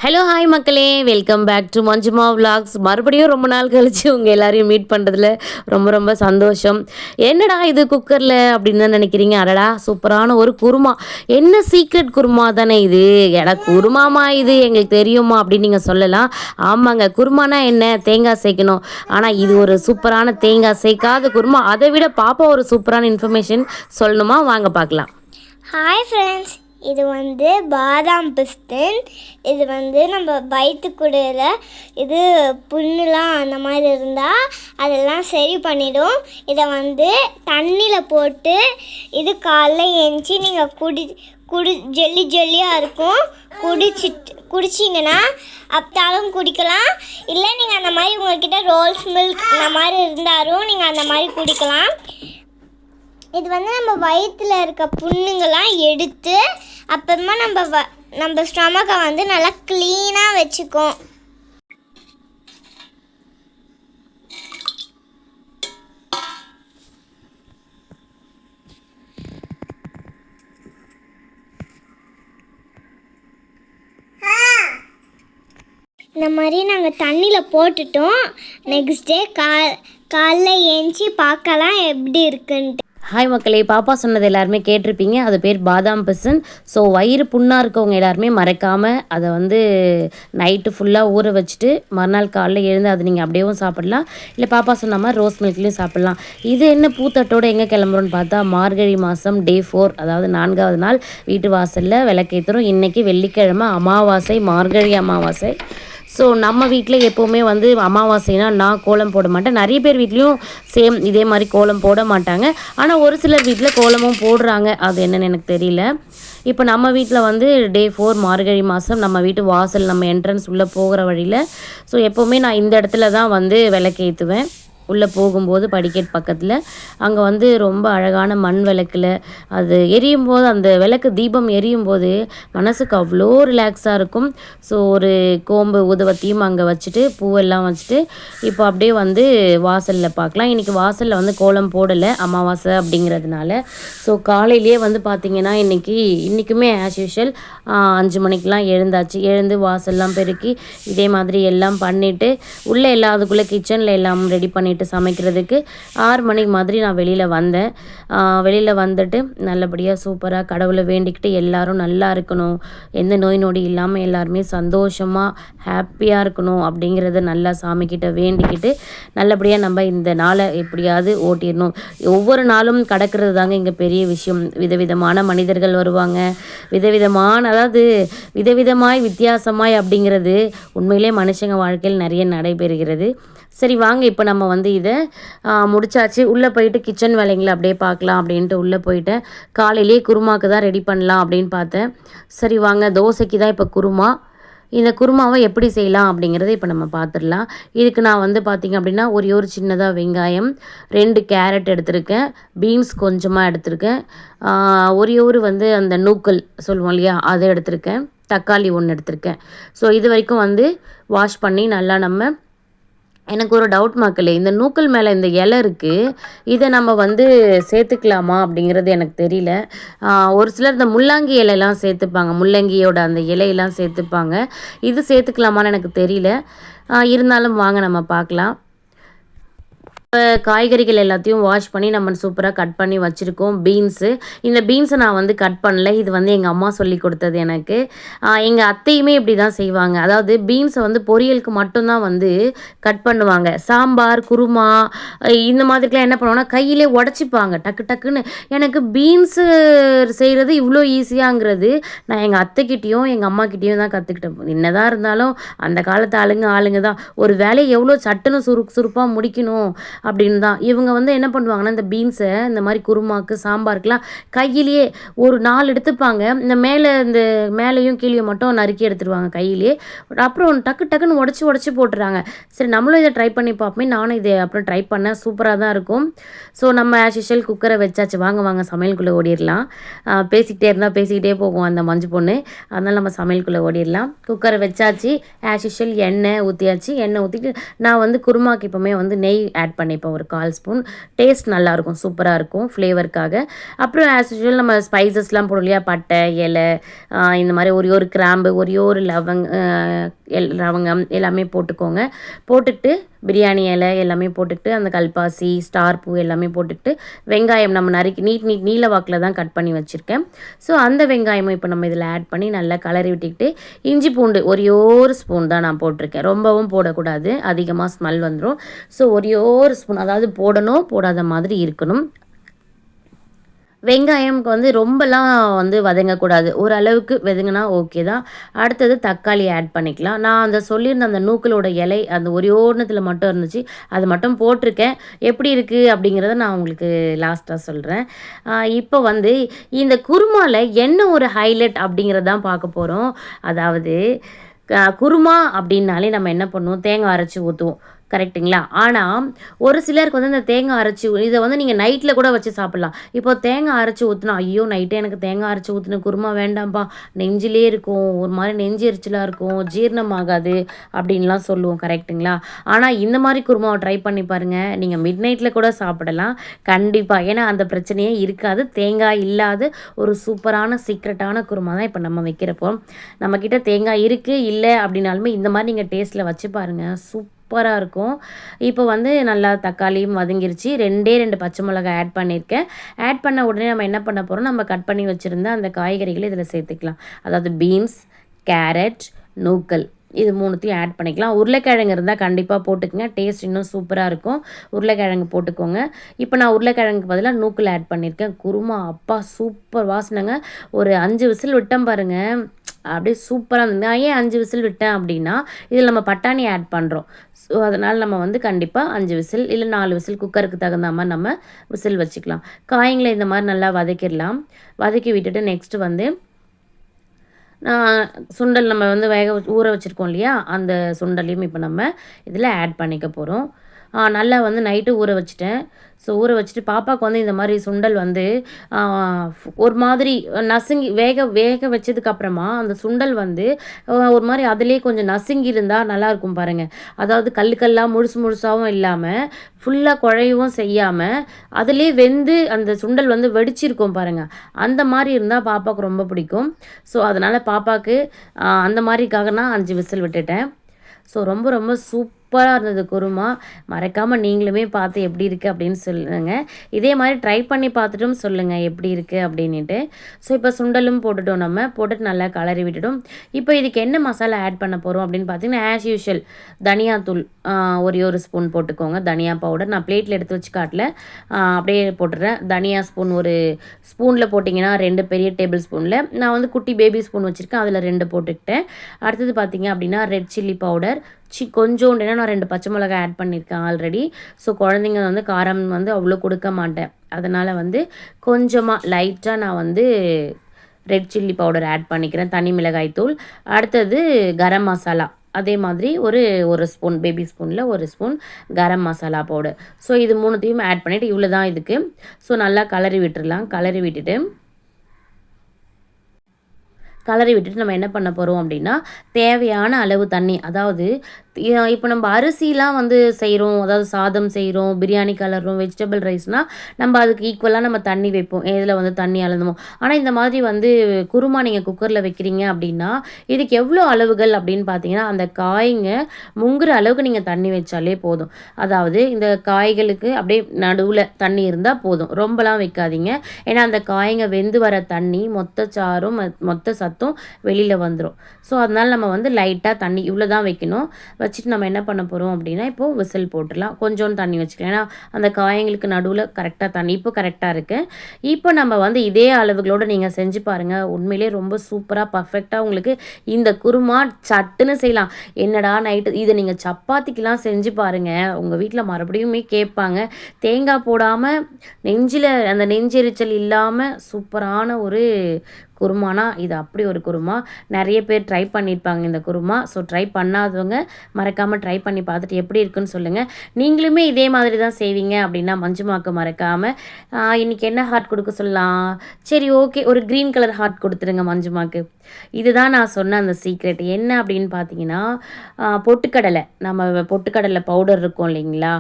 Hello hi மக்களே, welcome back to Manjima vlogs. மறுபடியும் ரொம்ப நாள் கழித்து உங்கள் எல்லாரையும் மீட் பண்ணுறதுல ரொம்ப ரொம்ப சந்தோஷம். என்னடா இது குக்கரில் அப்படின்னு தான் நினைக்கிறீங்க. அடடா சூப்பரான ஒரு குருமா. என்ன சீக்ரெட் குருமா தானே இது. எடா குருமாமா இது எங்களுக்கு தெரியுமா அப்படின்னு நீங்கள் சொல்லலாம். ஆமாங்க, குருமானா என்ன, தேங்காய் சேர்க்கணும். ஆனால் இது ஒரு சூப்பரான தேங்காய் சேர்க்காத குருமா. அதை விட பாப்பா ஒரு சூப்பரான இன்ஃபர்மேஷன் சொல்லணுமா, வாங்க பார்க்கலாம். ஹாய் ஃப்ரெண்ட்ஸ், இது பாதாம் பிஸ்தன். இது நம்ம வயிற்றுக்குடையில் இது புண்ணுலாம் அந்த மாதிரி இருந்தால் அதெல்லாம் சரி பண்ணிடும். இதை தண்ணியில் போட்டு இது காலைல ஏஞ்சி நீங்கள் ஜெல்லி ஜெல்லியாக இருக்கும். குடிச்சிங்கன்னா அப்தாலும் குடிக்கலாம். இல்லை நீங்கள் அந்த மாதிரி உங்கள்கிட்ட ரோல்ஸ் மில்க் அந்த மாதிரி இருந்தாலும் நீங்கள் அந்த மாதிரி குடிக்கலாம். இது நம்ம வயிற்றில் இருக்க புண்ணுங்கள்லாம் எடுத்து அப்புறமா நம்ம ஸ்டொமக்கை நல்லா க்ளீனாக வச்சுக்கும். இந்த மாதிரி நாங்கள் தண்ணியில் போட்டுட்டோம். நெக்ஸ்ட் டே காலைல ஏஞ்சி பார்க்கலாம் எப்படி இருக்குன்ட்டு. ஹாய் மக்களே, பாப்பா சொன்னது எல்லாருமே கேட்டிருப்பீங்க. அது பேர் பாதாம் பிசின். ஸோ வயிறு புண்ணாக இருக்கவங்க எல்லாருமே மறக்காமல் அதை நைட்டு ஃபுல்லாக ஊற வச்சுட்டு மறுநாள் காலைல எழுந்து அது நீங்கள் அப்படியேவும் சாப்பிடலாம். இல்லை பாப்பா சொன்ன மாதிரி ரோஸ் மில்க்லேயும் சாப்பிட்லாம். இது என்ன பூத்தட்டோடு எங்கே கிளம்புறோன்னு பார்த்தா மார்கழி மாதம் டே 4, அதாவது 4வது நாள் வீட்டு வாசலில் விளக்கேற்றுறோம். இன்றைக்கி வெள்ளிக்கிழமை அமாவாசை, மார்கழி அமாவாசை. ஸோ நம்ம வீட்டில் எப்போவுமே அமாவாசைனா நான் கோலம் போட மாட்டேன். நிறைய பேர் வீட்லேயும் சேம் இதே மாதிரி கோலம் போட மாட்டாங்க. ஆனால் ஒரு சிலர் வீட்டில் கோலமும் போடுறாங்க. அது என்னென்னு எனக்கு தெரியல. இப்போ நம்ம வீட்டில் டே 4 மார்கழி மாதம் நம்ம வீட்டு வாசல் நம்ம என்ட்ரன்ஸ் உள்ளே போகிற வழியில் ஸோ எப்போவுமே நான் இந்த இடத்துல தான் விளக்கேற்றுவேன். உள்ளே போகும்போது படிக்கட் பக்கத்தில் அங்கே ரொம்ப அழகான மண் விளக்கில் அது எரியும் போது, அந்த விளக்கு தீபம் எரியும் போது மனசுக்கு அவ்வளோ ரிலாக்ஸாக இருக்கும். ஸோ ஒரு கோம்பு ஊதுவத்தியும் அங்கே வச்சுட்டு பூவெல்லாம் வச்சுட்டு இப்போ அப்படியே வாசலில் பார்க்கலாம். இன்றைக்கி வாசலில் கோலம் போடலை, அமாவாசை அப்படிங்கிறதுனால. ஸோ காலையிலேயே பார்த்திங்கன்னா இன்றைக்குமே ஆஸ் யூஷுவல் 5 மணிக்கெலாம் எழுந்து வாசல்லாம் பெருக்கி இதே மாதிரி எல்லாம் பண்ணிவிட்டு உள்ளே அதுக்குள்ளே கிச்சனில் எல்லாம் ரெடி பண்ணிவிட்டு சமைக்கிறதுக்கு 6 மணிக்கு மாதிரி நான் வெளியில் வந்துட்டு நல்லபடியாக சூப்பராக கடவுளை வேண்டிக்கிட்டு எல்லாரும் நல்லா இருக்கணும், எந்த நோய் நொடி இல்லாமல் எல்லாருமே சந்தோஷமாக ஹாப்பியாக இருக்கணும் அப்படிங்கிறத நல்லா சாமிக்கிட்ட வேண்டிக்கிட்டு நல்லபடியாக நம்ம இந்த நாளை எப்படியாவது ஓட்டிடணும். ஒவ்வொரு நாளும் கடக்கிறது தாங்க இங்கே பெரிய விஷயம். விதவிதமான மனிதர்கள் வருவாங்க, விதவிதமாய் வித்தியாசமாய் அப்படிங்கிறது உண்மையிலே மனுஷங்க வாழ்க்கையில் நிறைய நடைபெறுகிறது. சரி வாங்க, இப்போ நம்ம இதை முடிச்சாச்சு. உள்ளே போயிட்டு கிச்சன் வேலைங்களை அப்படியே பார்க்கலாம் அப்படின்ட்டு உள்ளே போயிட்டேன். காலையிலே குருமாவுக்கு தான் ரெடி பண்ணலாம் அப்படின்னு பார்த்தேன். சரி வாங்க, தோசைக்கு தான் இப்போ குருமா. இந்த குருமாவை எப்படி செய்யலாம் அப்படிங்கிறத இப்போ நம்ம பார்த்துடலாம். இதுக்கு நான் பார்த்திங்க அப்படின்னா ஒரு சின்னதாக வெங்காயம், 2 கேரட் எடுத்திருக்கேன், பீன்ஸ் கொஞ்சமாக எடுத்திருக்கேன், ஒரு அந்த நூக்கல் சொல்லுவோம் இல்லையா, அதை எடுத்திருக்கேன், தக்காளி 1 எடுத்திருக்கேன். ஸோ இது வரைக்கும் வாஷ் பண்ணி நல்லா எனக்கு ஒரு டவுட் மக்களே, இந்த நூக்கல் மேலே இந்த இலை இருக்குது, இதை நம்ம சேர்த்துக்கலாமா அப்படிங்கிறது எனக்கு தெரியல. ஒரு சிலர் இந்த முள்ளங்கி இலையெல்லாம் சேர்த்துப்பாங்க, முள்ளங்கியோட அந்த இலையெல்லாம் சேர்த்துப்பாங்க. இது சேர்த்துக்கலாமான்னு எனக்கு தெரியல. இருந்தாலும் வாங்க நம்ம பார்க்கலாம். காய்கறிகள் எல்லாத்தையும் வாஷ் பண்ணி நம்ம சூப்பராக கட் பண்ணி வச்சுருக்கோம். இந்த பீன்ஸை நான் கட் பண்ணல, இது எங்கள் அம்மா சொல்லி கொடுத்தது எனக்கு. எங்கள் அத்தையுமே இப்படி தான் செய்வாங்க. அதாவது பீன்ஸை பொரியலுக்கு மட்டும்தான் கட் பண்ணுவாங்க. சாம்பார், குருமா இந்த மாதிரிக்கெலாம் என்ன பண்ணுவாங்கன்னா கையிலே உடச்சிப்பாங்க டக்கு டக்குன்னு. எனக்கு பீன்ஸு செய்கிறது இவ்வளோ ஈஸியாங்கிறது நான் எங்கள் அத்தைக்கிட்டேயும் எங்கள் அம்மாக்கிட்டேயும் தான் கற்றுக்கிட்டேன். என்னதான் இருந்தாலும் அந்த காலத்து ஆளுங்க தான் ஒரு வேலையை எவ்வளோ சட்டுன்னு சுறுப்பாக முடிக்கணும் அப்படின்னு தான். இவங்க என்ன பண்ணுவாங்கன்னா இந்த பீன்ஸை இந்த மாதிரி குருமாக்கு, சாம்பாருக்கெலாம் கையிலேயே ஒரு 4 எடுத்துப்பாங்க. இந்த மேலேயும் கீழே மட்டும் நறுக்கி எடுத்துருவாங்க கையிலேயே. அப்புறம் டக்குன்னு உடச்சி போட்டுறாங்க. சரி நம்மளும் இதை ட்ரை பண்ணி பார்ப்போமே. நானும் இதை அப்புறம் ட்ரை பண்ணேன், சூப்பராக தான் இருக்கும். ஸோ நம்ம ஆஸ் யூஷுவல் குக்கரை வச்சாச்சு. வாங்க சமையலுக்குள்ளே ஓடிடலாம். பேசிக்கிட்டே போகும் அந்த மஞ்சு பொண்ணு, அதனால் நம்ம சமையலுக்குள்ளே ஓடிடலாம். குக்கரை வச்சாச்சு, ஆஸ் யூஷுவல் எண்ணெய் ஊற்றியாச்சு. எண்ணெய் ஊற்றிட்டு நான் குருமாக்கு இப்போமே நெய் ஆட் பண்ணி பண்ணிப்பேன் ஒரு 1/4 ஸ்பூன். டேஸ்ட் நல்லாயிருக்கும், சூப்பராக இருக்கும் ஃப்ளேவருக்காக. அப்புறம் ஆஸ் யூஷுவல் நம்ம ஸ்பைசஸ்லாம் போடும் இல்லையா, பட்டை, இலை, இந்த மாதிரி ஒரு கிராம்பு, ஒரு லவங்கம் எல்லாமே போட்டுக்கோங்க. போட்டுட்டு பிரியாணி இலை எல்லாமே போட்டுட்டு, அந்த கல்பாசி, ஸ்டார் பூ எல்லாமே போட்டுட்டு, வெங்காயம் நம்ம நறுக்கி நீல வாக்கில் தான் கட் பண்ணி வச்சுருக்கேன். ஸோ அந்த வெங்காயமும் இப்போ நம்ம இதில் ஆட் பண்ணி நல்லா கலரி விட்டுக்கிட்டு, இஞ்சி பூண்டு ஒரு ஸ்பூன் தான் நான் போட்டிருக்கேன். ரொம்பவும் போடக்கூடாது, அதிகமாக ஸ்மெல் வந்துடும். ஸோ ஒரு ஸ்பூன், அதாவது போடணும் போடாத மாதிரி இருக்கணும். வெங்காயம்க்கு வந்து ரொம்பலாம் வந்து வதங்கக்கூடாது, ஓரளவுக்கு வதங்கினா ஓகே தான். அடுத்தது தக்காளி ஆட் பண்ணிக்கலாம். நான் அந்த சொல்லியிருந்த அந்த நூக்களோட இலை அந்த ஒன்றத்தில் மட்டும் இருந்துச்சு, அது மட்டும் போட்டிருக்கேன். எப்படி இருக்குது அப்படிங்கிறத நான் உங்களுக்கு லாஸ்ட்டாக சொல்கிறேன். இப்போ வந்து இந்த குருமாவில் என்ன ஒரு ஹைலைட் அப்படிங்கிறது தான் பார்க்க போகிறோம். அதாவது குருமா அப்படின்னாலே நம்ம என்ன பண்ணுவோம், தேங்காய் அரைச்சி ஊற்றுவோம், கரெக்டுங்களா? ஆனால் ஒரு சிலருக்கு வந்து இந்த தேங்காய் அரைச்சி இதை வந்து நீங்கள் நைட்டில் கூட வச்சு சாப்பிட்லாம். இப்போ தேங்காய் அரைச்சி ஊற்றினா, ஐயோ நைட்டே எனக்கு தேங்காய் அரைச்சி ஊற்றின குருமா வேண்டாம்ப்பா, நெஞ்சிலே இருக்கும், ஒரு மாதிரி நெஞ்சு எரிச்சலாக இருக்கும், ஜீரணம் ஆகாது அப்படின்லாம் சொல்லுவோம், கரெக்டுங்களா? ஆனால் இந்த மாதிரி குருமாவை ட்ரை பண்ணி பாருங்கள், நீங்கள் மிட் நைட்டில் கூட சாப்பிடலாம் கண்டிப்பாக. ஏன்னா அந்த பிரச்சனையே இருக்காது. தேங்காய் இல்லாத ஒரு சூப்பரான சீக்ரெட்டான குருமா தான் இப்போ நம்ம வைக்கிறப்போ. நம்மக்கிட்ட தேங்காய் இருக்குது இல்லை அப்படின்னாலுமே இந்த மாதிரி நீங்கள் டேஸ்ட்டில் வச்சு பாருங்கள், சூப்பராக இருக்கும். இப்போ வந்து நல்லா தக்காளியும் வதங்கிருச்சு. 2 பச்சை மிளகாய் ஆட் பண்ணியிருக்கேன். ஆட் பண்ண உடனே நம்ம என்ன பண்ண போகிறோம், நம்ம கட் பண்ணி வச்சுருந்த அந்த காய்கறிகளை இதில் சேர்த்துக்கலாம். அதாவது பீன்ஸ், கேரட், நூக்கல், இது 3த்தையும் ஆட் பண்ணிக்கலாம். உருளைக்கிழங்கு இருந்தால் கண்டிப்பாக போட்டுக்கங்க, டேஸ்ட் இன்னும் சூப்பராக இருக்கும். உருளைக்கிழங்கு போட்டுக்கோங்க. இப்போ நான் உருளைக்கிழங்குக்கு பதிலாக நூக்கல் ஆட் பண்ணியிருக்கேன். குருமா அப்பா சூப்பர் வாசனைங்க. ஒரு 5 விசில் விட்டேன் பாருங்கள், அப்படியே சூப்பராக இருந்தது. நான் ஏன் 5 விசில் விட்டேன் அப்படின்னா, இதில் நம்ம பட்டாணி ஆட் பண்ணுறோம். ஸோ அதனால் நம்ம வந்து கண்டிப்பாக 5 விசில் இல்லை 4 விசில் குக்கருக்கு தகுந்த மாதிரி நம்ம விசில் வச்சுக்கலாம். காய்களை இந்த மாதிரி நல்லா வதக்கிடலாம். வதக்கி விட்டுட்டு நெக்ஸ்ட்டு வந்து சுண்டல் நம்ம வந்து ஊற வச்சுருக்கோம் இல்லையா, அந்த சுண்டலையும் இப்போ நம்ம இதில் ஆட் பண்ணிக்க போகிறோம். நல்லா வந்து நைட்டு ஊற வச்சுட்டேன். ஸோ ஊற வச்சுட்டு பாப்பாவுக்கு வந்து இந்த மாதிரி சுண்டல் வந்து ஒரு மாதிரி நசுங்கி வேக வச்சதுக்கப்புறமா அந்த சுண்டல் வந்து ஒரு மாதிரி அதிலே கொஞ்சம் நசுங்கி இருந்தால் நல்லாயிருக்கும் பாருங்கள். அதாவது கல்லாக முழுசாகவும் இல்லாமல் ஃபுல்லாக குழையவும் செய்யாமல் அதிலே வெந்து அந்த சுண்டல் வந்து வெடிச்சிருக்கும் பாருங்கள், அந்த மாதிரி இருந்தால் பாப்பாவுக்கு ரொம்ப பிடிக்கும். ஸோ அதனால் பாப்பாவுக்கு அந்த மாதிரிக்காக நான் 5 விசில் விட்டுட்டேன். ஸோ ரொம்ப ரொம்ப சூப்பராக இருந்தது குருமா. மறக்காமல் நீங்களுமே பார்த்து எப்படி இருக்குது அப்படின்னு சொல்லுங்கள். இதே மாதிரி ட்ரை பண்ணி பார்த்துட்டும் சொல்லுங்கள் எப்படி இருக்குது அப்படின்ட்டு. ஸோ இப்போ சுண்டலும் போட்டுட்டோம், நம்ம போட்டுட்டு நல்லா கலரி விட்டுட்டோம். இப்போ இதுக்கு என்ன மசாலா ஆட் பண்ண போகிறோம் அப்படின்னு பார்த்தீங்கன்னா, ஆஸ் யூஷுவல் தனியாத்தூள் ஒரு ஸ்பூன் போட்டுக்கோங்க. தனியா பவுடர் நான் பிளேட்டில் எடுத்து வச்சு காட்டல, அப்படியே போட்டுடுறேன். தனியா ஸ்பூன் ஒரு ஸ்பூனில் போட்டிங்கன்னா 2 பெரிய டேபிள் ஸ்பூனில், நான் வந்து குட்டி பேபி ஸ்பூன் வச்சுருக்கேன், அதில் 2 போட்டுக்கிட்டேன். அடுத்தது பார்த்திங்க அப்படின்னா ரெட் சில்லி பவுடர் கொஞ்சோண்டு, ஏன்னா நான் 2 பச்சை மிளகாய் ஆட் பண்ணியிருக்கேன் ஆல்ரெடி. ஸோ குழந்தைங்க வந்து காரம் வந்து அவ்வளோ கொடுக்க மாட்டேன், அதனால் வந்து கொஞ்சமாக லைட்டாக நான் வந்து ரெட் சில்லி பவுடர் ஆட் பண்ணிக்கிறேன், தனி மிளகாய் தூள். அடுத்தது கரம் மசாலா, அதே மாதிரி ஒரு ஸ்பூன், பேபி ஸ்பூனில் 1 spoon garam masala powder. So இது 3த்தையும் ஆட் பண்ணிவிட்டு இவ்வளோ தான் இதுக்கு. ஸோ நல்லா கலரி விட்டுடலாம். கலரி விட்டுட்டு நம்ம என்ன பண்ண போகிறோம் அப்படின்னா, தேவையான அளவு தண்ணி, அதாவது இப்போ நம்ம அரிசிலாம் வந்து செய்கிறோம், அதாவது சாதம் செய்கிறோம், பிரியாணி கலர்றோம், வெஜிடபிள் ரைஸ்னால் நம்ம அதுக்கு ஈக்குவலாக நம்ம தண்ணி வைப்போம், இதில் வந்து தண்ணி அளந்துமோ. ஆனால் இந்த மாதிரி வந்து குருமா நீங்கள் குக்கரில் வைக்கிறீங்க அப்படின்னா இதுக்கு எவ்வளோ அளவுகள் அப்படின்னு பார்த்தீங்கன்னா, அந்த காய்ங்க முங்குற அளவுக்கு நீங்கள் தண்ணி வச்சாலே போதும். அதாவது இந்த காய்களுக்கு அப்படியே நடுவில் தண்ணி இருந்தால் போதும், ரொம்பலாம் வைக்காதீங்க. ஏன்னா அந்த காய்ங்க வெந்து வர தண்ணி மொத்த சாரும் மொத்த சத்தும் வெளியில் வந்துடும். ஸோ அதனால் நம்ம வந்து லைட்டாக தண்ணி இவ்வளோ தான் வைக்கணும். வச்சுட்டு நம்ம என்ன பண்ண போகிறோம் அப்படின்னா, இப்போது விசில் போட்டுடலாம். கொஞ்சோண்டு தண்ணி வச்சுக்கலாம், ஏன்னா அந்த காயங்களுக்கு நடுவில் கரெக்டாக தண்ணி இப்போ கரெக்டாக இருக்குது. இப்போ நம்ம வந்து இதே அளவுகளோடு நீங்கள் செஞ்சு பாருங்கள், உண்மையிலே ரொம்ப சூப்பராக பர்ஃபெக்டாக உங்களுக்கு இந்த குருமா சட்டுன்னு செய்யலாம். என்னடா நைட்டு இதை நீங்கள் சப்பாத்திக்கெலாம் செஞ்சு பாருங்கள், உங்கள் வீட்டில் மறுபடியுமே கேட்பாங்க. தேங்காய் போடாமல் நெஞ்சில் அந்த நெஞ்செரிச்சல் இல்லாமல் சூப்பரான ஒரு குருமானா இது அப்படி ஒரு குருமா. நிறைய பேர் ட்ரை பண்ணியிருப்பாங்க இந்த குருமா. ஸோ ட்ரை பண்ணாதவங்க மறக்காமல் ட்ரை பண்ணி பார்த்துட்டு எப்படி இருக்குன்னு சொல்லுங்கள். நீங்களுமே இதே மாதிரி தான் செய்வீங்க அப்படின்னா மஞ்சுமாக்கு மறக்காமல் இன்றைக்கி என்ன ஹார்ட் கொடுக்க சொல்லலாம், சரி ஓகே ஒரு க்ரீன் கலர் ஹார்ட் கொடுத்துருங்க மஞ்சுமாக்கு. இதுதான் நான் சொன்ன அந்த சீக்ரெட். என்ன அப்படின்னு பார்த்தீங்கன்னா, பொட்டுக்கடலை, நம்ம பொட்டுக்கடலை பவுடர் இருக்கும் இல்லைங்களா,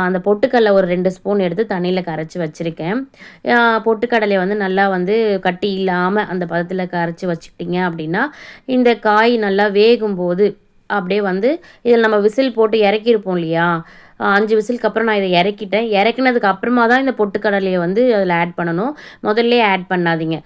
அந்த பொட்டுக்கடலை ஒரு 2 ஸ்பூன் எடுத்து தண்ணியில் கரைச்சி வச்சுருக்கேன். பொட்டுக்கடலையை வந்து நல்லா வந்து கட்டி இல்லாமல் அந்த பதத்தில் கரைச்சி வச்சுக்கிட்டிங்க அப்படின்னா இந்த காய் நல்லா வேகும்போது அப்படியே வந்து இதில் நம்ம விசில் போட்டு இறக்கியிருப்போம் இல்லையா, 5 விசிலுக்கு அப்புறம் நான் இதை இறக்கிட்டேன். இறக்குனதுக்கு அப்புறமா தான் இந்த பொட்டுக்கடலையை வந்து அதில் ஆட் பண்ணணும். முதல்லே ஆட் பண்ணாதீங்க.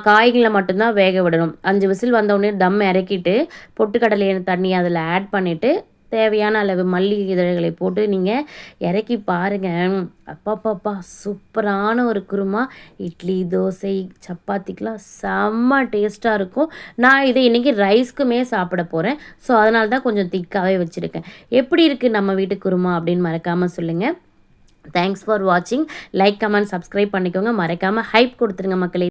காய்களை மட்டும்தான் வேக விடணும். 5 விசில் வந்தோடனே தம் இறக்கிட்டு பொட்டுக்கடலையை தண்ணியை அதில் ஆட் பண்ணிவிட்டு தேவையான அளவு மல்லி இதழ்களை போட்டு நீங்கள் இறக்கி பாருங்கள். அப்பப்பப்பா சூப்பரான ஒரு குருமா. இட்லி, தோசை, சப்பாத்திக்கெலாம் செம்ம டேஸ்ட்டாக இருக்கும். நான் இதை இன்றைக்கி ரைஸ்க்குமே சாப்பிட போகிறேன். ஸோ அதனால தான் கொஞ்சம் திக்காகவே வச்சுருக்கேன். எப்படி இருக்குது நம்ம வீட்டு குருமா அப்படின்னு மறக்காமல் சொல்லுங்கள். தேங்க்ஸ் ஃபார் வாட்சிங். லைக், கமெண்ட், சப்ஸ்கிரைப் பண்ணிக்கோங்க. மறக்காமல் ஹைப் கொடுத்துருங்க மக்களே.